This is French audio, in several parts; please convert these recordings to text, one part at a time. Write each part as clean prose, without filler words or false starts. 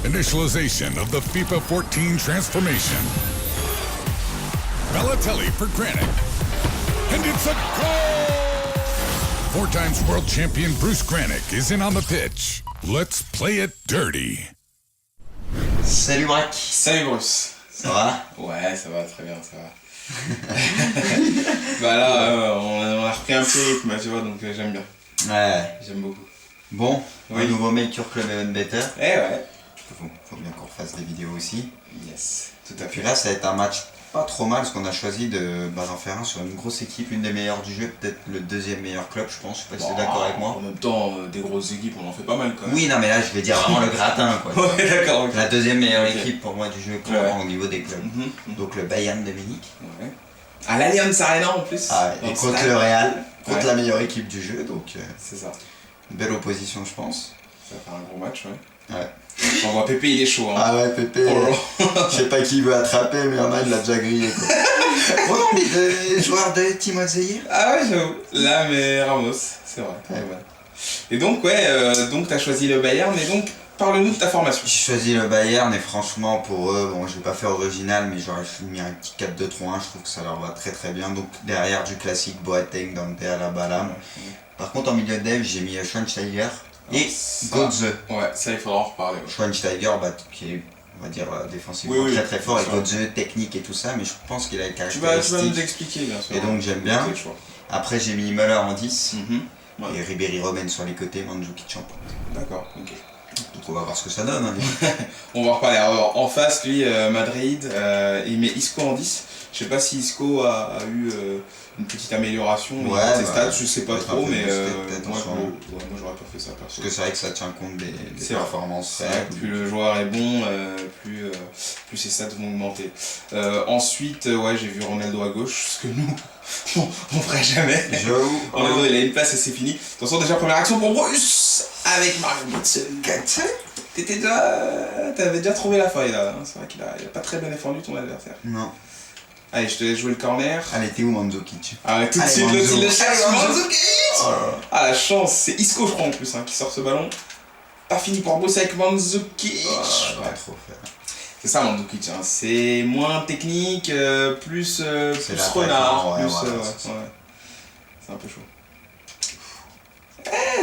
Initialization of the FIFA 14 transformation. Balotelli for Granick. And it's a goal! 4 times world champion Bruce Granick is in on the pitch. Let's play it dirty. Salut Braque. Salut Bruce. Ça va? Ouais, ça va, très bien, ça va. Bah là, on a repris un peu le rythme, tu vois, donc j'aime bien. Ouais. J'aime beaucoup. Bon, oui. Un nouveau Make Club Even Better. Eh ouais. Faut bien qu'on fasse des vidéos aussi. Yes, tout à fait. Puis là, ça va être un match pas trop mal, parce qu'on a choisi d'en faire un sur une grosse équipe, une des meilleures du jeu, peut-être le deuxième meilleur club, je pense. Je sais pas si t'es d'accord avec moi. En même temps, des grosses équipes, on en fait pas mal quand même. Oui, non, mais là, je vais dire vraiment le gratin, quoi. Ouais, d'accord. Okay. La deuxième meilleure Okay. équipe pour moi du jeu, au niveau des clubs. Donc le Bayern de Munich. Ouais. À l'Allianz Arena en plus. Ah ouais. Et contre le Real, contre la meilleure équipe du jeu, donc c'est ça. Une belle opposition, je pense. Ça va faire un gros match, ouais. Ouais. On voit Pépé, il est chaud. Hein. Ah ouais, Pépé, je sais pas qui veut attraper, mais en a, il l'a déjà grillé, quoi. Oh non, mais le joueur de Team of the Year. Ah ouais, j'avoue. Là, mais Ramos, c'est vrai. Ouais. Ouais. Et donc, ouais, donc t'as choisi le Bayern, mais donc, parle-nous de ta formation. J'ai choisi le Bayern, et franchement, pour eux, bon, je vais pas faire original, mais j'aurais mis un petit 4-2-3-1, je trouve que ça leur va très très bien. Donc, derrière du classique Boateng, Dante, Alaba. Par contre, en milieu de dev, j'ai mis Schweinsteiger et Götze. Ouais, ça, il faudra en reparler. Ouais. Schweinsteiger, qui est, on va dire, défensivement très très fort, et Götze, technique et tout ça, mais je pense qu'il a les caractéristiques. Tu vas nous expliquer, bien sûr. Et donc, j'aime bien. Après, j'ai mis Müller en 10, et Ribéry Robben sur les côtés, Mandzukic en pointe. D'accord, ok. Donc, on va voir ce que ça donne. Hein. On va en reparler. Alors, en face, lui, Madrid, il met Isco en 10. Je sais pas si Isco a eu une petite amélioration dans ses stats, je sais pas trop, mais moi j'aurais pas fait ça. Parce que c'est vrai que ça tient compte des performances. Plus le joueur est bon, plus ses stats vont augmenter. Ensuite, ouais, j'ai vu Ronaldo à gauche, ce que nous, on ferait jamais. Ronaldo, il a une place et c'est fini. Attention, déjà première action pour Bruce avec Mario Götze. T'avais déjà trouvé la faille là, hein. C'est vrai qu'il a pas très bien défendu ton adversaire. Non. Allez, je te laisse jouer le corner. Allez, t'es où Mandzukic? Ah ouais, tout de suite, il le cherche. Mandzukic. Ah la chance, c'est Isco je crois en plus qui sort ce ballon. Pas fini pour bosser avec Mandzukic. Pas trop faire. C'est ça Mandzukic, hein. C'est moins technique, plus renard, c'est un peu chaud.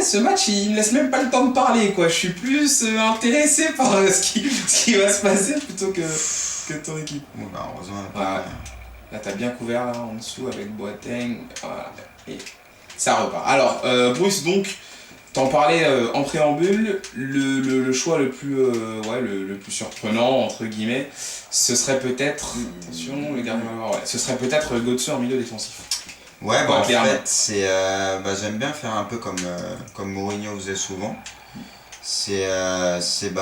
Ce match il me laisse même pas le temps de parler quoi, je suis plus intéressé par ce qui va se passer plutôt que ton équipe. Bon bah heureusement là t'as bien couvert là en dessous avec Boateng, voilà. Et ça repart. Alors Bruce, donc t'en parlais en préambule, le choix le plus surprenant entre guillemets, ce serait peut-être attention les gardien ce serait peut-être Götze en milieu défensif. Ouais, bah en fait, c'est, j'aime bien faire un peu comme Mourinho faisait souvent. C'est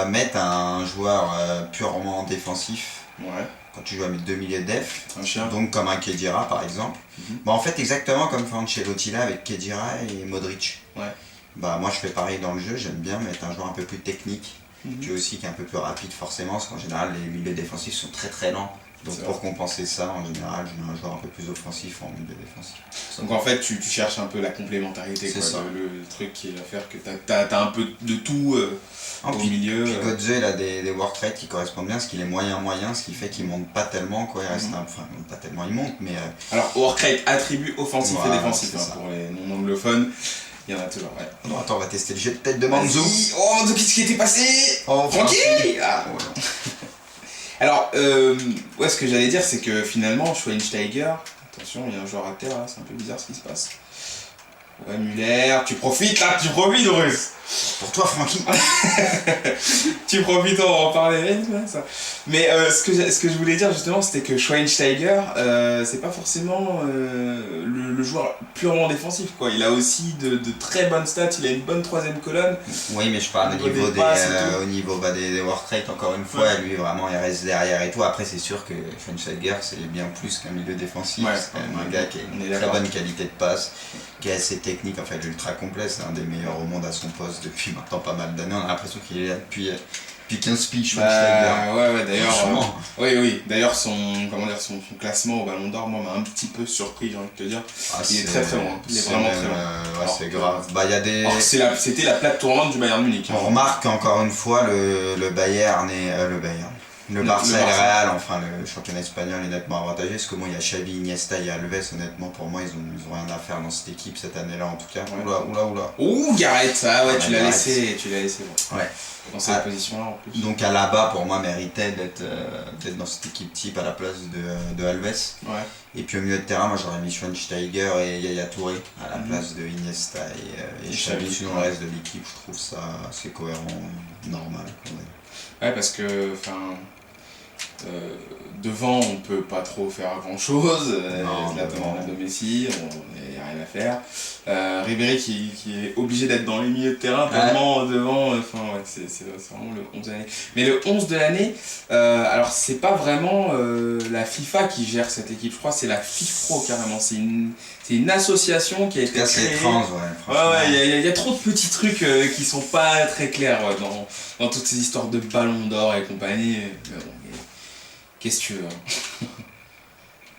mettre un joueur purement défensif. Ouais. Quand tu joues avec deux milieux de def, donc comme un Khedira par exemple. Bah en fait, exactement comme fait Ancelotti là avec Khedira et Modric. Ouais. Bah moi je fais pareil dans le jeu, j'aime bien mettre un joueur un peu plus technique. Puis aussi qui est un peu plus rapide forcément, parce qu'en général les milieux défensifs sont très très lents. Donc pour compenser ça, en général, je mets un joueur un peu plus offensif en milieu défensif. Donc en fait, tu cherches un peu la complémentarité, quoi, le truc qui va faire que t'as un peu de tout au milieu. Puis Götze, il a des work rates qui correspondent bien, parce qu'il est moyen, ce qui fait qu'il monte pas tellement, quoi. Il reste pas tellement, il monte, mais... Alors, work rate, attribut offensif et défensif, pour les non-anglophones. Il y en a toujours, ouais. Non, attends, on va tester le jet de tête de Mandzukic. Oh, Mandzukic, qu'est-ce qui était passé? Oh, tranquille. Alors, ce que j'allais dire, c'est que finalement, Schweinsteiger, attention, il y a un joueur à terre là, c'est un peu bizarre ce qui se passe. Ouais, Müller, tu profites, Russe. Pour toi, Francky. Tu profites, on va en parler, ça. Mais ce que je voulais dire justement, c'était que Schweinsteiger, c'est pas forcément le joueur purement défensif, quoi. Il a aussi de très bonnes stats, il a une bonne troisième colonne. Oui, mais je parle au niveau des work rates, encore une fois, lui vraiment il reste derrière et tout. Après, c'est sûr que Schweinsteiger, c'est bien plus qu'un milieu défensif. C'est quand même un gars qui a une très bonne qualité de passe, qui est assez technique, en fait, ultra complet. C'est un des meilleurs au monde à son poste depuis maintenant pas mal d'années. On a l'impression qu'il est là depuis Puis 15 piges, je ouais, d'ailleurs. Oui, d'ailleurs, son classement au Ballon d'Or, moi, m'a un petit peu surpris, j'ai envie de te dire. Il est très très loin. Il est vraiment très loin. Ouais, c'est grave. Bah, y a des... C'était la plaque tournante du Bayern Munich. On remarque encore une fois le Bayern et le Barça et le Real, enfin le championnat espagnol est nettement avantagé, parce que moi il y a Xavi, Iniesta, il y a Alves, honnêtement pour moi ils ont rien à faire dans cette équipe cette année-là en tout cas. Ouais. Oula. Ouh, Gareth, tu l'as laissé bon. Ouais. Dans cette position-là en plus. Donc Alaba pour moi méritait d'être dans cette équipe type à la place de Alves. Ouais. Et puis au milieu de terrain, moi j'aurais mis Schweinsteiger et Yaya Touré à la place de Iniesta et Xavi. Sinon le reste de l'équipe, je trouve ça assez cohérent, normal. Ouais, parce que devant on peut pas trop faire grand chose, la demande de Messi, il n'y a rien à faire. Ribéry qui est obligé d'être dans les milieux de terrain tellement devant, c'est vraiment le 11 de l'année. Mais le 11 de l'année, alors c'est pas vraiment la FIFA qui gère cette équipe, je crois que c'est la FIFPro carrément, c'est une association qui a été créée. Il y a trop de petits trucs qui sont pas très clairs dans toutes ces histoires de ballon d'or et compagnie. Qu'est-ce que tu veux.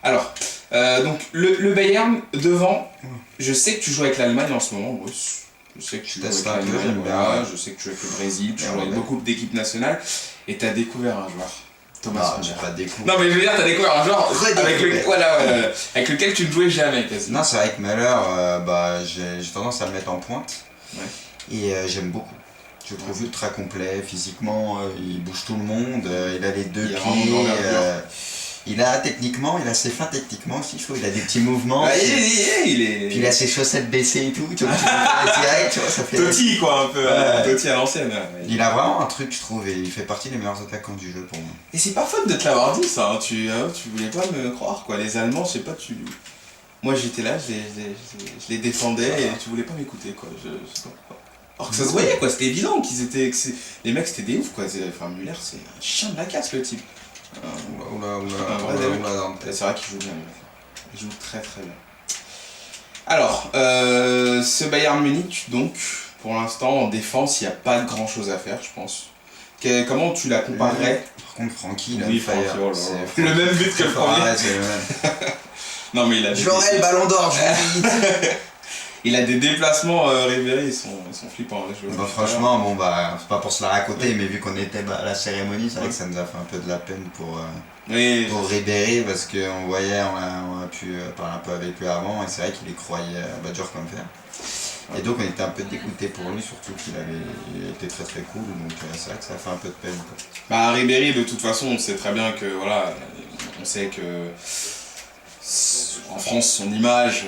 Alors, donc le Bayern devant, je sais que tu joues avec l'Allemagne en ce moment, Bruce. Je sais que tu joues avec l'Allemagne, je sais que tu joues avec le Brésil, tu joues avec beaucoup d'équipes nationales, et tu as découvert un joueur. Thomas j'ai pas découvert. Non mais je veux dire, t'as découvert un joueur avec lequel tu ne jouais jamais quasiment. Non, c'est vrai que Müller, j'ai tendance à le mettre en pointe. Ouais. Et j'aime beaucoup. Je le trouve ultra complet, physiquement, il bouge tout le monde, il a les deux pieds. Il a ses fins techniquement aussi, je trouve, il a des petits mouvements. Puis il a ses chaussettes baissées et tout, tu vois, direct, tu vois, ça fait... Totti quoi, un peu, Totti à l'ancienne. Il a vraiment un truc, je trouve, et il fait partie des meilleurs attaquants du jeu pour moi. Et c'est pas faute de te l'avoir dit ça, hein. Tu voulais pas me croire quoi, les Allemands, je sais pas, moi j'étais là, je les défendais et tu voulais pas m'écouter quoi, je sais pas pourquoi. Alors que ça se voyait quoi, c'était évident les mecs c'était des oufs quoi, Müller c'est un chien de la casse le type. C'est vrai qu'il joue bien, il joue très très bien. Alors, ce Bayern Munich donc, pour l'instant en défense il n'y a pas de grand chose à faire je pense. Comment tu la comparerais? Par contre Francky, c'est le même but que le premier. C'est le même. Non mais il a j'aurais le ballon d'or, je vous dis. Il a des déplacements, Ribéry, ils sont flippants. Franchement, c'est pas pour se la raconter, mais vu qu'on était à la cérémonie, c'est vrai que ça nous a fait un peu de la peine pour Ribéry, parce qu'on voyait, on a pu parler un peu avec lui avant, et c'est vrai qu'il y croyait dur comme fer. Et donc on était un peu dégoûté pour lui, surtout qu'il était très très cool, donc c'est vrai que ça a fait un peu de peine. Bah Ribéry, de toute façon, on sait très bien que, on sait que... En France, son image,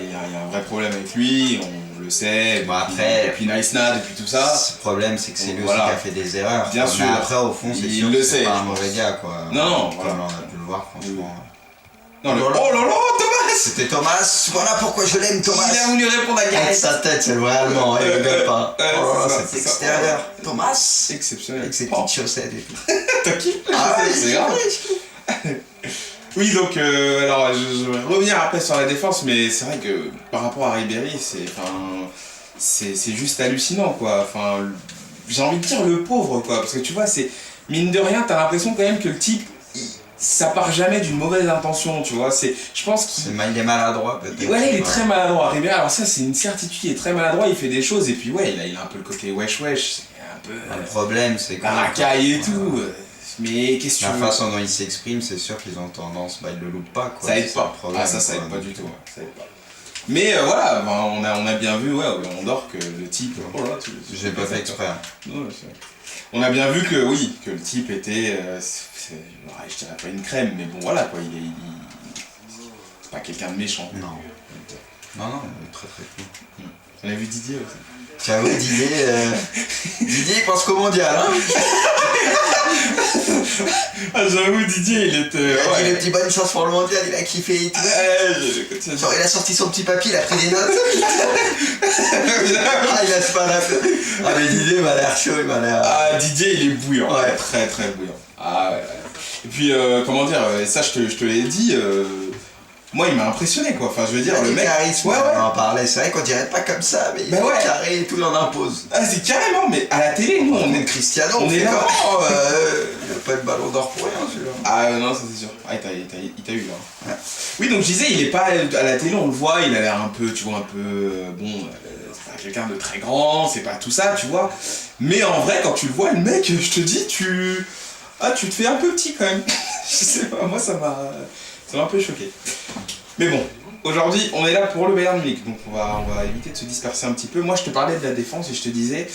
il y a un vrai problème avec lui, on le sait, après, depuis Naïsna, depuis tout ça. Le problème, c'est que c'est lui aussi qui a fait des erreurs. Bien sûr. Mais après, au fond, c'est sûr que c'est pas un mauvais gars, quoi. Non, comme on a pu le voir, franchement. Oh là là, Thomas! C'était Thomas, voilà pourquoi je l'aime, Thomas! Il a voulu répondre à Gareth! Avec sa tête, c'est le vrai allemand, il rigole pas. Oh là là, c'est extérieur. Thomas! Exceptionnel. Avec ses petites chaussettes et tout. T'as kiffé? C'est grave. Oui, donc, alors, je vais revenir après sur la défense, mais c'est vrai que par rapport à Ribéry, c'est juste hallucinant, quoi. Enfin, j'ai envie de dire le pauvre, quoi, parce que tu vois, mine de rien, t'as l'impression quand même que le type, ça part jamais d'une mauvaise intention, tu vois. Je pense qu'il... Il est maladroit, peut-être. Ouais, il est très maladroit. Ribéry, alors ça, c'est une certitude, il est très maladroit, il fait des choses, et puis ouais, il a un peu le côté wesh, c'est un peu... Le problème, c'est que... La racaille et tout... Mais qu'est-ce que tu veux? La façon dont il s'exprime, c'est sûr qu'ils ont tendance, ils le loupent pas, quoi. Ça aide pas. Ça aide pas du tout. Ça aide pas. Mais voilà, on a bien vu, au Ballon d'Or, que le type... Oh là, j'ai pas fait exprès. Non, on a bien vu que le type était... je dirais pas une crème, mais bon, voilà, quoi, c'est pas quelqu'un de méchant. Non, il est très très cool. On a vu Didier aussi. J'avoue, Didier pense qu'au mondial, hein. J'avoue, Didier, il était... Il a dit les petits bonnes chances pour le mondial, il a kiffé et tout. Genre, il a sorti son petit papier, il a pris des notes. Il laisse pas la fête. Mais Didier, il m'a l'air chaud, il m'a l'air... Didier, il est bouillant, ouais. Très très bouillant. Et puis, comment dire, ça je te l'ai dit... moi il m'a impressionné quoi. Enfin je veux dire le mec. Charisme, ouais. on en parlait, c'est vrai qu'on dirait pas comme ça, mais il est carré et tout, il en impose. Ah c'est carrément, mais à la télé nous on est Cristiano, on est là. Il a pas le ballon d'or pour rien celui-là. Ah non ça c'est sûr. Ah il t'a eu là. Ouais. Oui donc je disais il est pas à la télé, on le voit, il a l'air un peu, tu vois, un peu c'est pas quelqu'un de très grand, c'est pas tout ça, tu vois. Mais en vrai quand tu le vois le mec, je te dis tu te fais un peu petit quand même. Je sais pas, moi ça m'a un peu choqué. Mais bon, aujourd'hui on est là pour le Bayern Munich, donc on va éviter de se disperser un petit peu. Moi je te parlais de la défense et je te disais,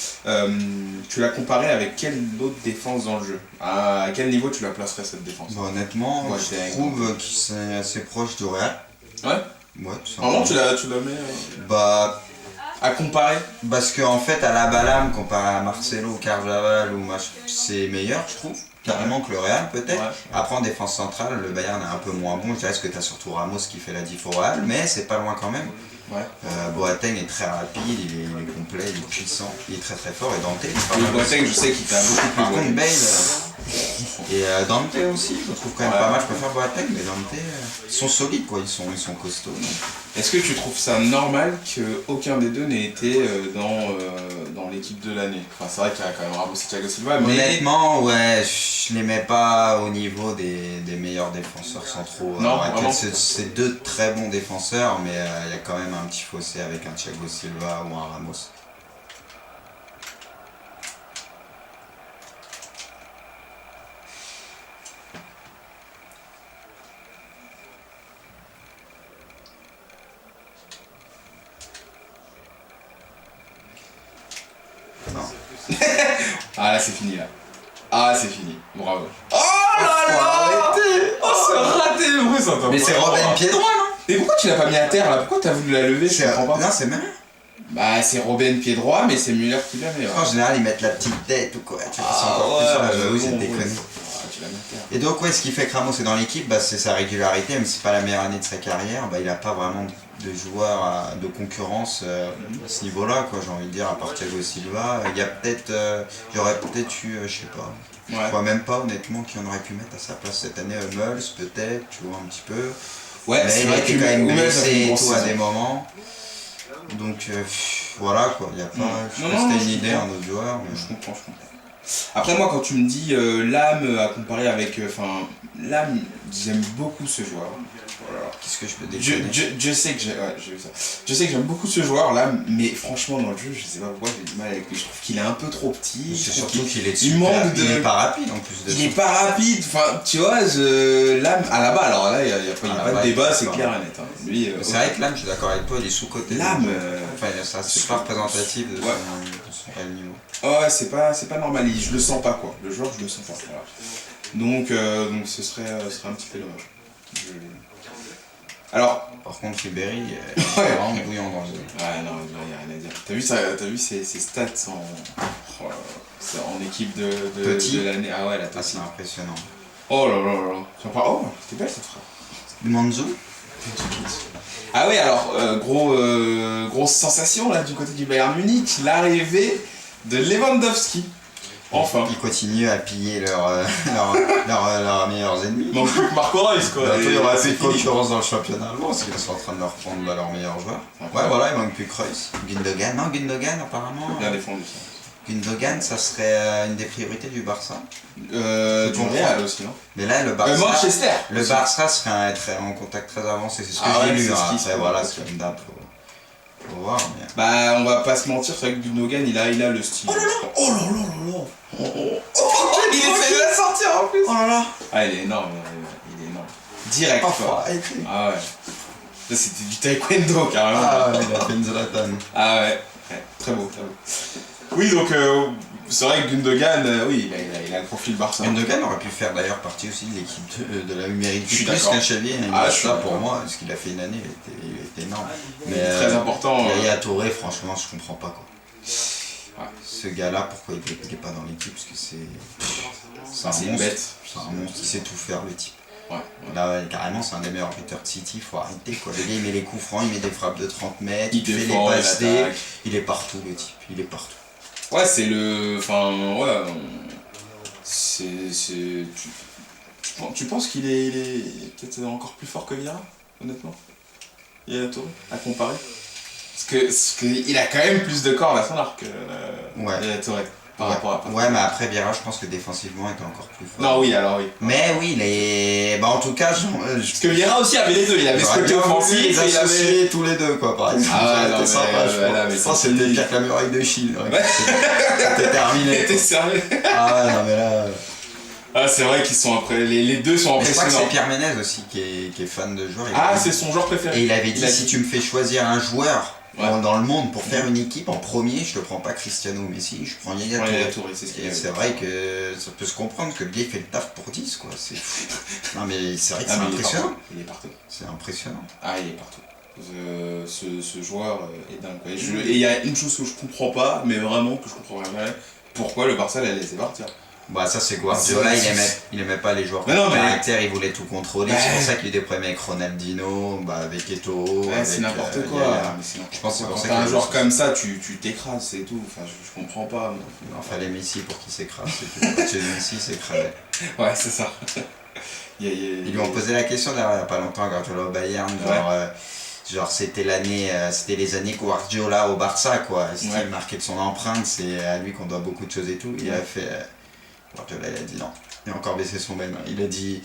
tu l'as comparé avec quelle autre défense dans le jeu? À quel niveau tu la placerais cette défense? Bah, honnêtement, je trouve qu'il c'est assez proche du Real. Ouais. Ouais, tout simplement. Vraiment tu la mets bah, à comparer? Parce qu'en fait à la Balam, comparé à Marcelo, Carvajal ou c'est meilleur je trouve. Carrément que le Real peut-être. Ouais. Après en défense centrale, le Bayern est un peu moins bon, je dirais, parce que tu as surtout Ramos qui fait la diff au Real, mais c'est pas loin quand même. Ouais. Boateng est très rapide, il est complet, il est puissant, il est très très fort, et Dante. Boateng je sais qu'il t'a beaucoup plus. Par contre Bale et Dante aussi, je trouve quand même pas mal, je préfère Boateng, mais Dante, ils sont solides quoi, ils sont costauds. Donc. Est-ce que tu trouves ça normal qu'aucun des deux n'ait été dans l'équipe de l'année? Enfin c'est vrai qu'il y a quand même Ramos et Thiago Silva, mais... Honnêtement, ouais, je les mets pas au niveau des meilleurs défenseurs centraux. Non, vraiment. C'est deux très bons défenseurs, mais il y a quand même un petit fossé avec un Thiago Silva ou un Ramos. Ah là c'est fini là. Ah c'est fini, bravo. Oh là là. Oh c'est raté, oui ça mais c'est Robben pied droit non? Mais pourquoi tu l'as pas mis à terre là? Pourquoi t'as voulu la lever? Je comprends pas. Non c'est Müller. Bah c'est Robben pied droit mais c'est Müller qui l'a mis. En général ils mettent la petite tête ou quoi. Tu vois, c'est encore plus sur la c'est déconné. Et donc ouais, ce qui fait que Ramos est dans l'équipe, bah, c'est sa régularité, même si c'est pas la meilleure année de sa carrière, bah, il a pas vraiment de joueurs de concurrence à ce niveau-là, quoi, j'ai envie de dire, à part Thiago Silva. Il y a peut-être, j'aurais peut-être eu, je sais pas, je crois même pas honnêtement qui on aurait pu mettre à sa place cette année, Hummels peut-être, tu vois, un petit peu. Ouais, mais il a été quand même blessé et tout à des moments. Donc voilà quoi, il n'y a pas, je sais pas si t'as une idée, un autre joueur. Mais... Je comprends. Après moi quand tu me dis l'âme à comparer avec... l'âme, j'aime beaucoup ce joueur. Voilà. Qu'est-ce que je peux déconner? Je sais que j'ai vu ça. Je sais que j'aime beaucoup ce joueur là, mais franchement dans le jeu, je sais pas pourquoi j'ai du mal avec lui. Je trouve qu'il est un peu trop petit. C'est surtout qu'il est il manque de... Il est pas rapide en plus de ça. Il est pas rapide, enfin tu vois, l'âme à la balle, alors là il n'y a pas de débat, c'est clair et net. Hein. Lui, c'est vrai que l'âme, je suis d'accord avec toi, il est sous-côté. L'âme, enfin c'est pas représentatif de son réel niveau. Ouais, c'est pas normal, je le sens pas quoi. Le joueur, je le sens pas. Voilà. Donc ce serait un petit peu dommage. Alors, par contre, Ribéry est vraiment bouillant dans le jeu. Ouais, non, il n'y a rien à dire. T'as vu ses stats en équipe de l'année? Ah ouais, la c'est impressionnant. Oh là là là. Oh, c'était belle cette phrase. Manzo. Ah oui, alors, grosse sensation là du côté du Bayern Munich, l'arrivée de Lewandowski. Enfin. Ils continuent à piller leurs meilleurs ennemis. Non plus que Marco Reus quoi. Il y aura plus de concurrence dans le championnat allemand parce qu'ils sont en train de leur prendre leurs meilleurs joueurs. Ouais voilà, il manque plus que Reus. Gundogan, non Gundogan apparemment. Bien défendu ça. Gundogan, ça serait une des priorités du Barça. Du Real aussi, non? Mais là, le Barça. Manchester. Le Barça serait en contact très avancé, c'est ce que j'ai lu. Après, voilà, c'est comme d'hab. Faut voir, mais... Bah, on va pas se mentir, c'est vrai que Gundogan, il a le style. Oh là là. Il essaie de la sortir en plus. Oh là là. Ah, il est énorme. Direct, quoi. Ah ouais. Là, c'était du taekwondo, carrément. Ah ouais, il a fait une Zlatan. Ah ouais. Très beau. Oui, donc, c'est vrai que Gundogan, oui, il a un profil Barça. Gundogan aurait pu faire d'ailleurs partie aussi de l'équipe de la mérite plus qu'un Xavi. Ça pour moi, ce qu'il a fait une année, il était énorme. Mais très important. Yaya Touré, franchement, je comprends pas quoi. Ouais. Ce gars-là, pourquoi il est pas dans l'équipe? Parce que c'est un monstre. Bête. C'est un monstre, il sait tout faire le type. Ouais. Là, carrément, c'est un des meilleurs buteurs de City, faut arrêter quoi. Le gars, il met les coups francs, il met des frappes de 30 mètres, il fait les passes, il est partout le type, il est partout. Ouais, c'est le... Enfin, ouais... Tu penses qu'il est peut-être encore plus fort que Vieira? honnêtement. Yaya Touré, à comparer. Parce qu'il a quand même plus de cordes à son arc, Yaya Touré. Par rapport à ouais, mais après Vieira, je pense que défensivement, il était encore plus fort. Non, oui, alors oui. Mais oui, en tout cas, parce que Vieira aussi avait les deux, il avait ce côté offensif, il avait tous les deux, quoi, par exemple. Ah, c'était sympa, je pense. C'était pire que la muraille de Chine. C'était terminé. T'es sérieux? Ah ouais, non, mais là. Ah, c'est vrai qu'ils sont après. Les deux sont impressionnants. Je crois que c'est Pierre Ménez aussi qui est fan de joueurs. C'est son joueur préféré. Et il avait dit si tu me fais choisir un joueur dans le monde pour faire une équipe en premier, je te prends pas Cristiano ou Messi, je prends Yaya Touré. C'est vrai que ça peut se comprendre que le gars fait le taf pour 10, quoi. C'est fou. Non, mais c'est vrai que c'est impressionnant. Il est partout. C'est impressionnant. Ah, il est partout. Ce joueur est dingue. Et il y a une chose que je comprends pas, mais vraiment que je comprends jamais, pourquoi le Barça l'a laissé partir. Bah ça c'est Guardiola, il aimait pas les joueurs de caractère, il voulait tout contrôler, c'est pour ça qu'il y a eu des problèmes avec Ronaldinho, avec Eto'o, c'est n'importe quoi. Je pense que c'est pour ça que un joueur comme ça, tu t'écrases, c'est tout, enfin je comprends pas. Il fallait Messi pour qu'il s'écrase, c'est tout. Parce que Messi s'écrasait. Ouais, c'est ça. Ils lui ont posé la question d'ailleurs il y a pas longtemps à Guardiola au Bayern, genre c'était les années Guardiola au Barça, quoi. Il marquait de son empreinte, c'est à lui qu'on doit beaucoup de choses et tout. Il a fait... Guardiola, il a dit non. Il a encore baissé son bel. Il a dit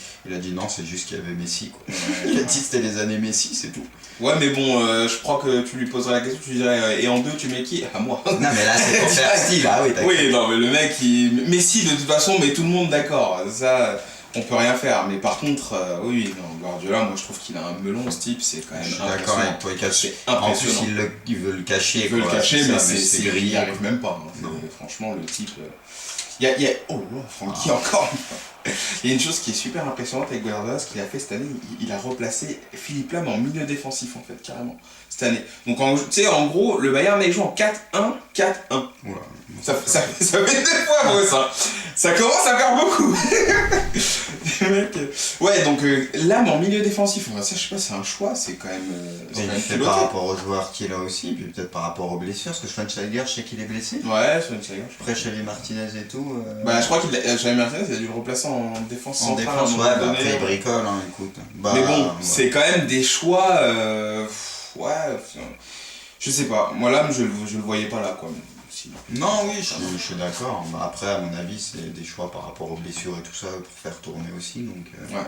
non, c'est juste qu'il y avait Messi, quoi. Il a dit c'était les années Messi, c'est tout. Ouais, mais bon, je crois que tu lui poserais la question, tu lui dirais et en deux, tu mets qui? À moi. Non, mais là, c'est pour faire style, ah oui, d'accord. Oui, non, mais le mec, Messi, de toute façon, met tout le monde d'accord. Ça, on peut rien faire. Mais par contre, oui, non, Guardiola, moi, je trouve qu'il a un melon, ce type, c'est quand même impressionnant. Je suis d'accord avec toi, en plus, il veut le cacher. Il veut le cacher, mais il n'y arrive même pas. Franchement, le type. Oh là, Francky, encore une fois. Il y a une chose qui est super impressionnante avec Guardiola, ce qu'il a fait cette année, il a replacé Philippe Lam en milieu défensif, en fait, carrément, cette année. Donc, tu sais, en gros, le Bayern a joué en 4-1, 4-1. Oula, ça fait 2 fois, moi, ça. Ça commence à faire beaucoup. Ouais, donc, Lam en milieu défensif, ça, je sais pas, c'est un choix, c'est quand même. C'est par rapport aux joueurs qu'il a aussi, puis peut-être par rapport aux blessures, parce que Schweinsteiger, je sais qu'il est blessé. Ouais, Schweinsteiger. Après, Xavi Martinez et tout. Bah, je crois qu'il Xavi Martinez, il a dû le replacer en défense centrale. En défense, ouais, après il bricole, hein, écoute. Mais bon, c'est quand même des choix. Je sais pas. Moi, Lam, je le voyais pas là, quoi. Non, oui, je suis d'accord. Bah, après, à mon avis, c'est des choix par rapport aux blessures et tout ça pour faire tourner aussi. Donc, ouais.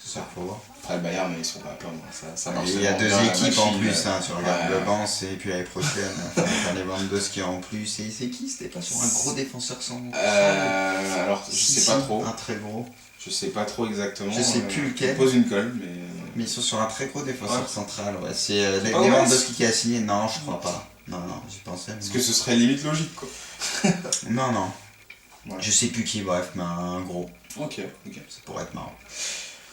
C'est ça, faut voir. Après, le Bayern, ils sont pas à plaindre. Ça marche. Il y a 2 équipes en plus, hein, tu regardes le banc, et puis l'année prochaine, enfin, les Lewandowski en plus. Et c'est qui? C'était pas sur un gros défenseur central? Alors, je sais pas trop. Un très gros. Je sais pas trop exactement. Je sais plus lequel. Pose une colle, mais. Mais ils sont sur un très gros défenseur central, ouais. C'est Lewandowski qui a signé? Non, je crois pas. Non, j'y pensais. Parce que ce serait limite logique, quoi. Non. Ouais. Je sais plus qui, bref, mais un gros. Ok. Ça pourrait être marrant.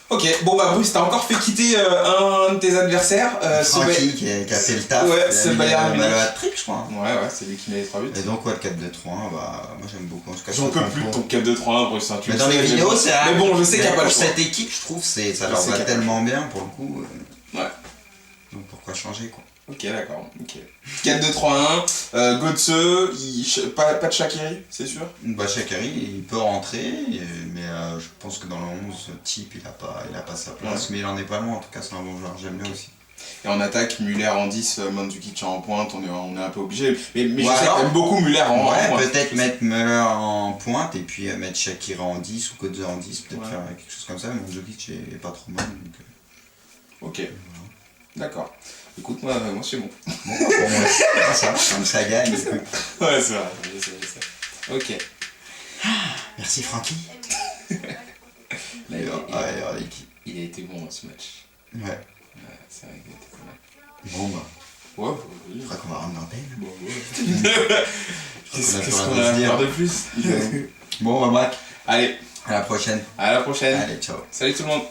Ok, bon bah Bruce, t'as encore fait quitter un de tes adversaires. Francky qui a fait le taf. Ouais, c'est Bayern Munich. Le hat-trick, je crois. Ouais, c'est lui qui met les 3 buts. Et donc, ouais, le 4-2-3-1, bah, moi j'aime beaucoup. J'en peux plus de ton 4-2-3-1, Bruce. Mais dans les vidéos, c'est mais bon, je sais qu'il n'y a pas le choix. Cette équipe, je trouve, ça leur va tellement bien pour le coup. Ouais. Donc pourquoi changer, quoi. Ok, d'accord. Ok. 4-2-3-1, Götze, pas de Shaqiri, c'est sûr? Bah, Shaqiri, il peut rentrer, mais je pense que dans le 11 type, il a pas sa place. Ouais. Mais il en est pas loin, en tout cas, c'est un bon joueur, j'aime bien aussi. Et en attaque, Müller en 10, Mandzukic en pointe, on est un peu obligé. Mais je sais que t'aimes beaucoup Müller en pointe. Ouais, peut-être mettre Müller en pointe et puis mettre Shaqiri en 10 ou Götze en 10, peut-être faire quelque chose comme ça, mais Mandzukic est pas trop mal. Donc, ok, voilà. D'accord. Écoute, moi c'est bon. Bon, pour moi, ça gagne. Ouais, c'est vrai, je sais. Ok. Merci Francky. Là, il a été bon dans ce match. Ouais. C'est vrai qu'il a été pas mal. Bon bah. Ouais, je crois qu'on va rendre l'antenne. Bon, ouais. Qu'est-ce qu'on a à faire de plus? Bon, bah, Mac. Allez. À la prochaine. À la prochaine. Allez, ciao. Salut tout le monde.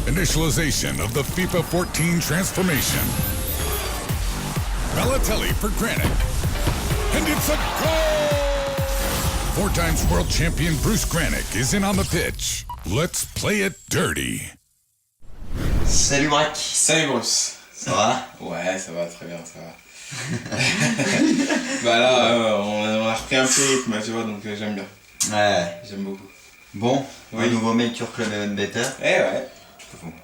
Initialization of the FIFA 14 transformation. Balotelli for Granit. And it's a goal! 4 times world champion Bruce Granick is in on the pitch. Let's play it dirty. Salut Braque. Salut Bruce. Ça va? Ouais, ça va très bien, ça va. Bah là, on a repris un peu le rythme, tu vois, donc j'aime bien. Ouais. J'aime beaucoup. Bon, Oui. un nouveau Maker Club Even Better. Eh ouais.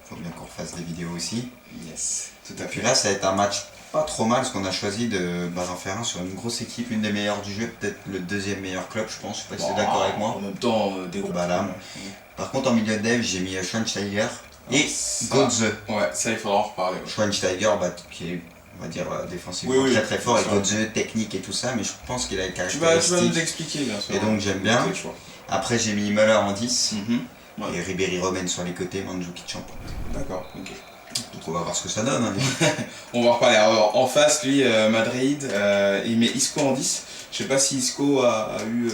Faut bien qu'on fasse des vidéos aussi. Yes, tout à Et puis fait. là, ça va être un match pas trop mal, parce qu'on a choisi d'en faire un sur une grosse équipe, une des meilleures du jeu, peut-être le deuxième meilleur club, je pense. Je sais pas si tu es d'accord avec moi. En même temps, des groupes. Balam. Par contre, en milieu de dev, j'ai mis Schweinsteiger et ça- Götze. Ouais, ça il faudra en reparler. Ouais. Schweinsteiger, qui est, on va dire, défensivement Oui, oui, très très fort, et bien sûr. Götze, technique et tout ça, mais je pense qu'il a les Tu vas nous caractéristiques. expliquer, bien sûr. Et donc, j'aime bien. Ok, le choix. Après, j'ai mis Müller en 10, Ouais. et Ribéry Robben sur les côtés, Mandzukic en pointe. D'accord, ok. Donc on va voir ce que ça donne. Hein. On va en reparler. Alors, en face, lui, Madrid, il met Isco en 10. Je sais pas si Isco a eu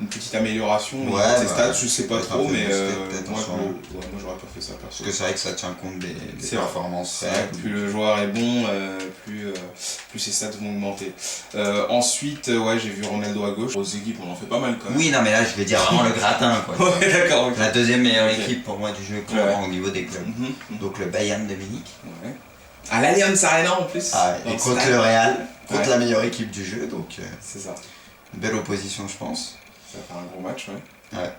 une petite amélioration au niveau de ses stats, je sais pas peut-être trop, un peu mais boosté, moi, sûrement. moi j'aurais pas fait ça perso. Parce que c'est vrai que ça tient compte des C'est vrai. performances. C'est vrai que plus le joueur est bon, plus ses stats vont augmenter. Ensuite, ouais, j'ai vu Ronaldo à gauche. Aux équipes, on en fait pas mal quand même. Oui, non, mais là, je vais dire vraiment le gratin. Quoi. Ouais, d'accord, ok. La deuxième meilleure Ok. équipe pour moi du jeu Ouais. au niveau des clubs. Donc le Bayern de Munich. Ouais. À l'Allianz Arena en plus. Ah, dans et le contre stade. le Real, contre Ouais. la meilleure équipe du jeu. Donc C'est ça. une belle opposition, je pense. Ça va faire un gros match, ouais. Ouais.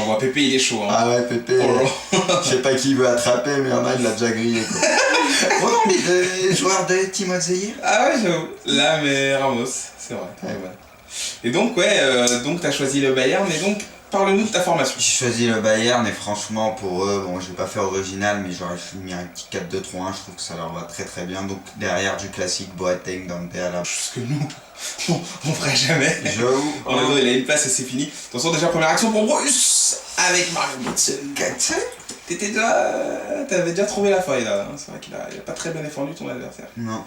On voit Pépé, il est chaud. Hein. Ah ouais, Pépé, Oh là. je sais pas qui veut attraper, mais il y en a, il l'a déjà grillé. Quoi. Oh non, mais le joueur de Timo Zehir. Ah ouais, j'avoue. Là, mais Ramos, c'est vrai. Ouais. Ouais. Et donc, ouais, donc t'as choisi le Bayern, mais donc, parle-nous de ta formation. J'ai choisi le Bayern et franchement pour eux, bon je vais pas faire original mais j'aurais mis un petit 4-2-3-1, je trouve que ça leur va très très bien. Donc derrière du classique Boateng, Dante à la... Ce que nous, on ferait jamais. J'avoue. Ronaldo, il a une place et c'est fini. Attention, déjà, première action pour Bruce avec Mario Götze. T'avais déjà trouvé la faille là. Hein. C'est vrai qu'il a pas très bien défendu ton adversaire. Non.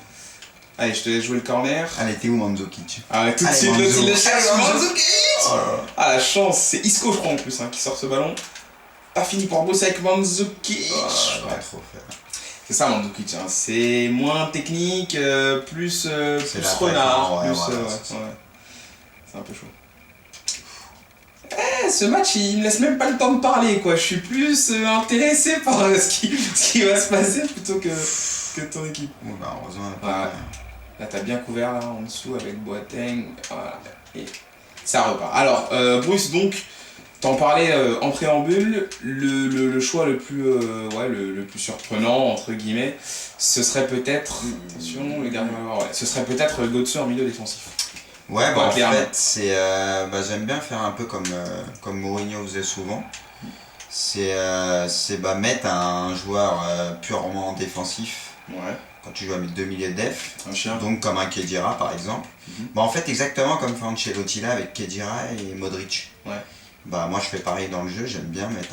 Allez, je te laisse jouer le corner. Allez, t'es où Mandzukic? Ah, tout de Allez, suite, l'autre, il le Mandzukic. cherche. Allez, Mandzukic. Mandzukic. Oh là là. Ah, la chance, c'est Isco, je crois, en plus, hein, qui sort ce ballon. Pas fini pour bosser avec Mandzukic. Ah, Ouais. pas trop faire. C'est ça, Mandzukic. Hein. C'est moins technique, plus l'attaquant, renard. ouais, Plus, voilà, ouais, c'est ça. ouais. C'est un peu chaud. Ce match, il me laisse même pas le temps de parler, quoi. Je suis plus intéressé par ce qui va se passer plutôt que ton équipe. Bon bah heureusement. Ouais. Là, t'as bien couvert là en dessous avec Boateng. Voilà. Et ça repart. Alors, Bruce, donc, t'en parlais en préambule. Le choix le plus, le plus surprenant, entre guillemets, ce serait peut-être. Attention, le gardien va voir. Ouais, ce serait peut-être Götze en milieu défensif. Ouais, bah Ouais, en clairement. fait, c'est, j'aime bien faire un peu comme Mourinho faisait souvent. C'est mettre un joueur purement défensif Ouais. quand tu joues avec deux milieux de def. Un chien. Donc comme un Khedira par exemple. Bah en fait exactement comme fait Ancelotti là avec Khedira et Modric. Ouais. Bah moi je fais pareil dans le jeu, j'aime bien mettre